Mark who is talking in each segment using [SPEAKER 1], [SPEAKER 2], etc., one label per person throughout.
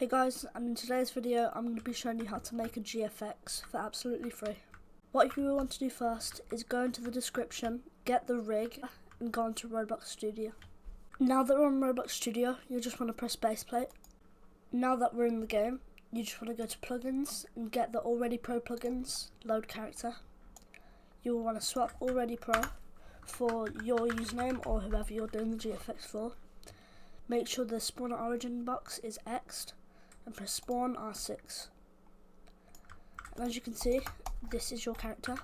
[SPEAKER 1] Hey guys, and in today's video I'm going to be showing you how to make a GFX for absolutely free. What you will want to do first is go into the description, get the rig and go into Roblox Studio. Now that we're on Roblox Studio, you'll just want to press baseplate. Now that we're in the game, you just want to go to plugins and get the already pro plugins, load character. You will want to swap already pro for your username or whoever you're doing the GFX for. Make sure the spawn origin box is X'd and press spawn R6. And as you can see, this is your character.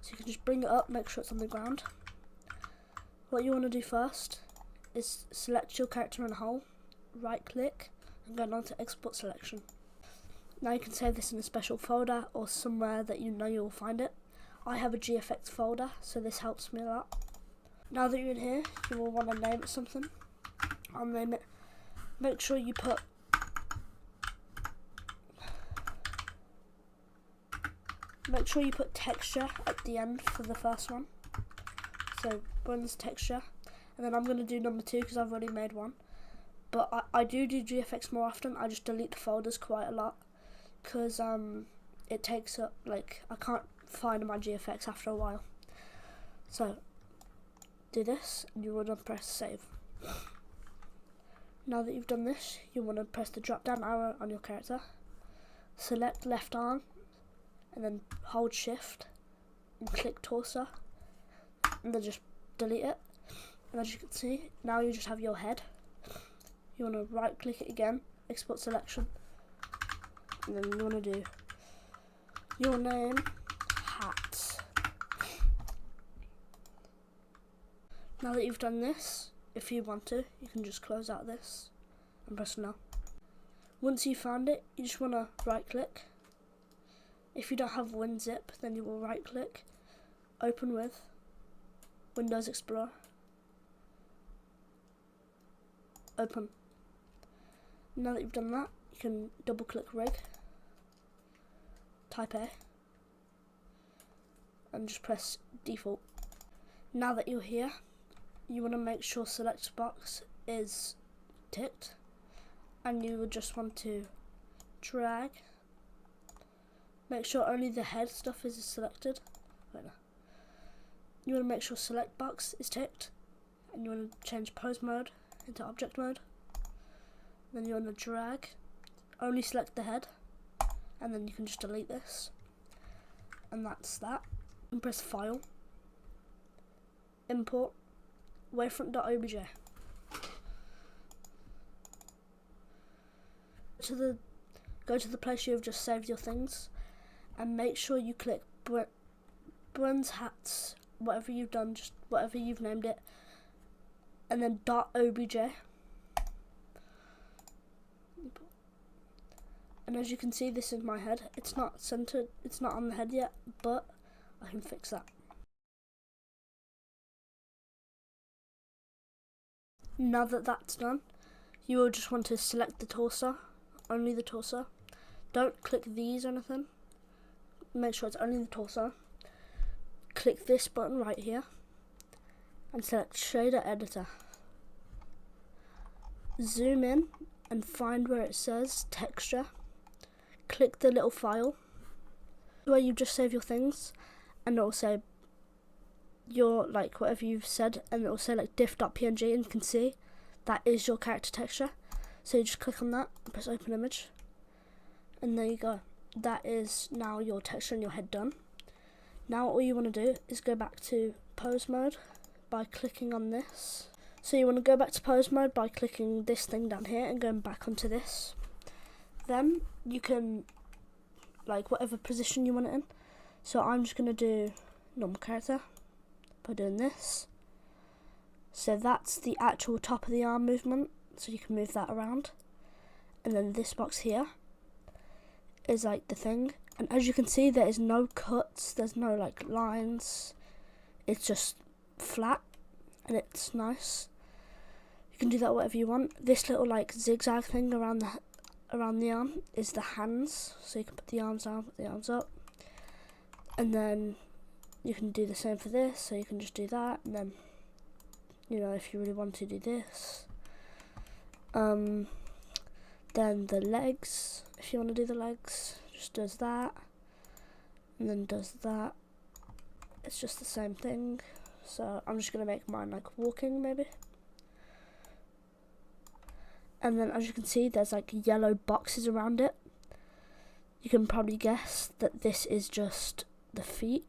[SPEAKER 1] So you can just bring it up, make sure it's on the ground. What you want to do first is select your character in a hole, right click and go down to export selection. Now you can save this in a special folder or somewhere that you know you'll find it. I have a GFX folder, so this helps me a lot. Now that you're in here, you will want to name it something. I'll name it, make sure you put texture at the end for the first one. So bronze texture, and then I'm going to do number 2 because I've already made one. But I do GFX more often. I just delete the folders quite a lot because it takes up, like, I can't find my GFX after a while. So do this and you will then press save. Now that you've done this, you want to press the drop down arrow on your character, select left arm and then hold shift and click torso and then just delete it. And as you can see, now you just have your head. You want to right click it again, export selection, and then you want to do your name, hat. Now that you've done this, if you want to, you can just close out this and press no. Once you found it, you just want to right click. If you don't have WinZip, then you will right click, open with, Windows Explorer, open. Now that you've done that, you can double click rig, type A, and just press default. Now that you're here, you want to make sure select box is ticked, and you would just want to drag, make sure only the head stuff is selected. Wait, no. You want to make sure select box is ticked, and you want to change pose mode into object mode. Then you want to drag, only select the head, and then you can just delete this. And that's that. And press file, import, wavefront.obj. Go to the place you have just saved your things, and make sure you click bronze hats, whatever you've done, just whatever you've named it, and then .obj. And as you can see, this is my head. It's not centered, it's not on the head yet, but I can fix that. Now that that's done, you will just want to select the torso, only the torso. Don't click these or anything. Make sure it's only the torso. Click this button right here and select shader editor. Zoom in and find where it says texture. Click the little file where you just save your things, and it will say your, like, whatever you've said, and it will say like diff.png, and you can see that is your character texture. So you just click on that and press open image, and there you go. That is now your texture and your head done. Now all you want to do is go back to pose mode by clicking on this. So you want to go back to pose mode by clicking this thing down here and going back onto this. Then you can, like, whatever position you want it in. So I'm just going to do normal character by doing this. So that's the actual top of the arm movement, so you can move that around. And then this box here is like the thing, and as you can see, there is no cuts, there's no like lines, it's just flat and it's nice. You can do that whatever you want. This little like zigzag thing around the arm is the hands, so you can put the arms down, put the arms up, and then you can do the same for this, so you can just do that, and then, you know, if you really want to do this, Then the legs, if you want to do the legs, just does that, and then does that. It's just the same thing. So I'm just going to make mine like walking maybe. And then as you can see, there's like yellow boxes around it. You can probably guess that this is just the feet.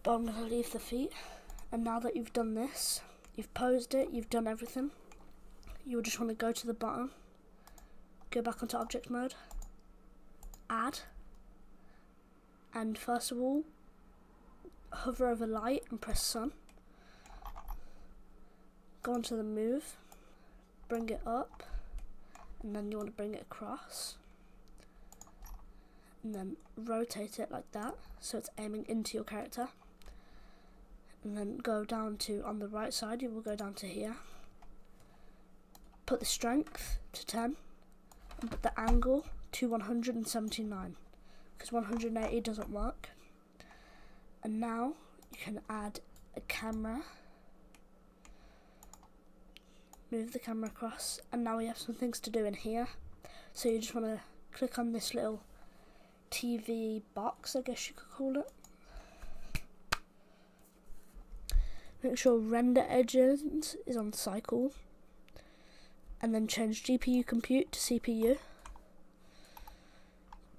[SPEAKER 1] But I'm going to leave the feet. And now that you've done this, you've posed it, you've done everything, you'll just want to go to the bottom, go back onto object mode, add, and first of all, hover over light and press sun. Go onto the move, bring it up, and then you want to bring it across. And then rotate it like that, so it's aiming into your character. And then go down to, on the right side, you will go down to here. Put the strength to 10, and put the angle to 179, because 180 doesn't work. And now you can add a camera. Move the camera across, and now we have some things to do in here. So you just want to click on this little TV box, I guess you could call it. Make sure render edges is on cycle, and then change GPU compute to CPU.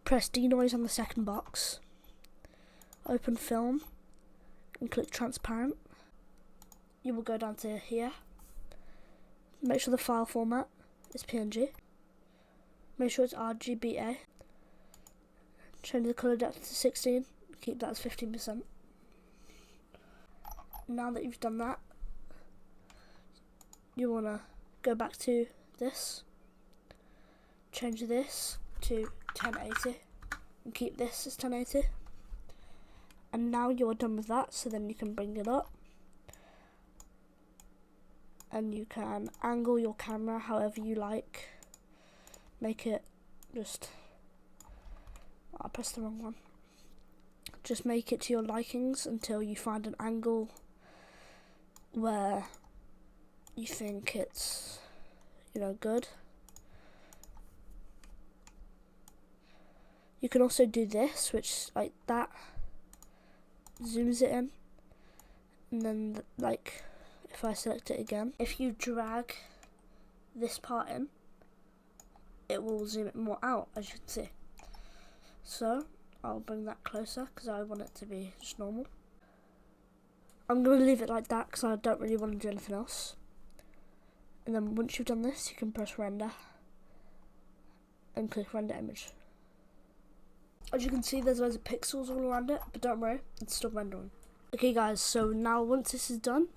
[SPEAKER 1] Press denoise on the second box, open film, and click transparent. You will go down to here. Make sure the file format is PNG. Make sure it's RGBA. Change the color depth to 16. Keep that as 15%. Now that you've done that, you want to go back to this, change this to 1080, and keep this as 1080. And now you're done with that, so then you can bring it up, and you can angle your camera however you like. Make it just, I pressed the wrong one. Just make it to your likings until you find an angle where you think it's, you know, good. You can also do this, which like that zooms it in, and then like if I select it again, if you drag this part in, it will zoom it more out, as you can see. So I'll bring that closer because I want it to be just normal. I'm going to leave it like that because I don't really want to do anything else. And then once you've done this, you can press render and click render image. As you can see, there's loads of pixels all around it, but don't worry, it's still rendering. Okay guys, so now once this is done,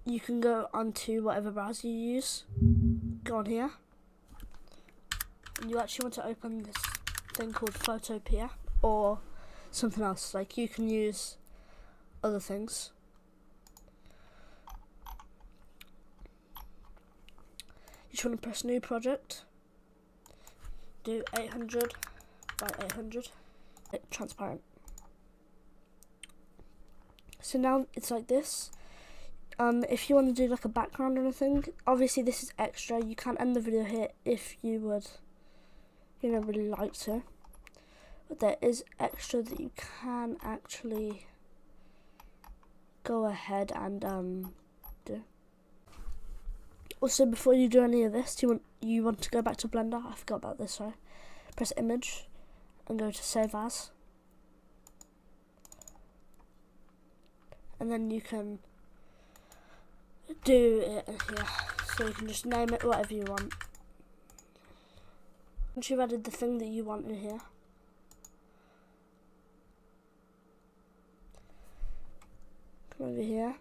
[SPEAKER 1] you can go onto whatever browser you use. Go on here, and you actually want to open this thing called Photopea or something else. Like you can use other things. You just want to press new project, do 800 by 800, transparent. So now it's like this. If you want to do like a background or anything, obviously this is extra. You can end the video here if you would, you know, really like to. But there is extra that you can actually go ahead and do. Also, before you do any of this, you want to go back to Blender. I forgot about this. Sorry. Press image and go to save as, and then you can do it in here. So you can just name it whatever you want. Once you've added the thing that you want in here, come over here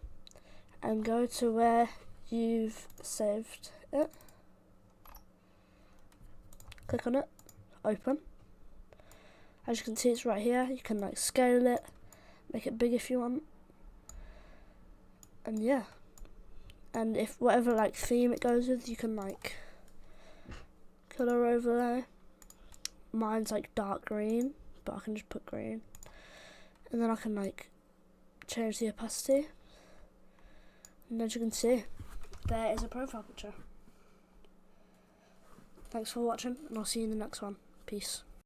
[SPEAKER 1] and go to where you've saved it. Click on it, open. As you can see, it's right here. You can like scale it, make it big if you want, and yeah. And if whatever like theme it goes with, you can like color overlay. Mine's like dark green, but I can just put green, and then I can like change the opacity, and as you can see, there is a profile picture. Thanks for watching, and I'll see you in the next one. Peace.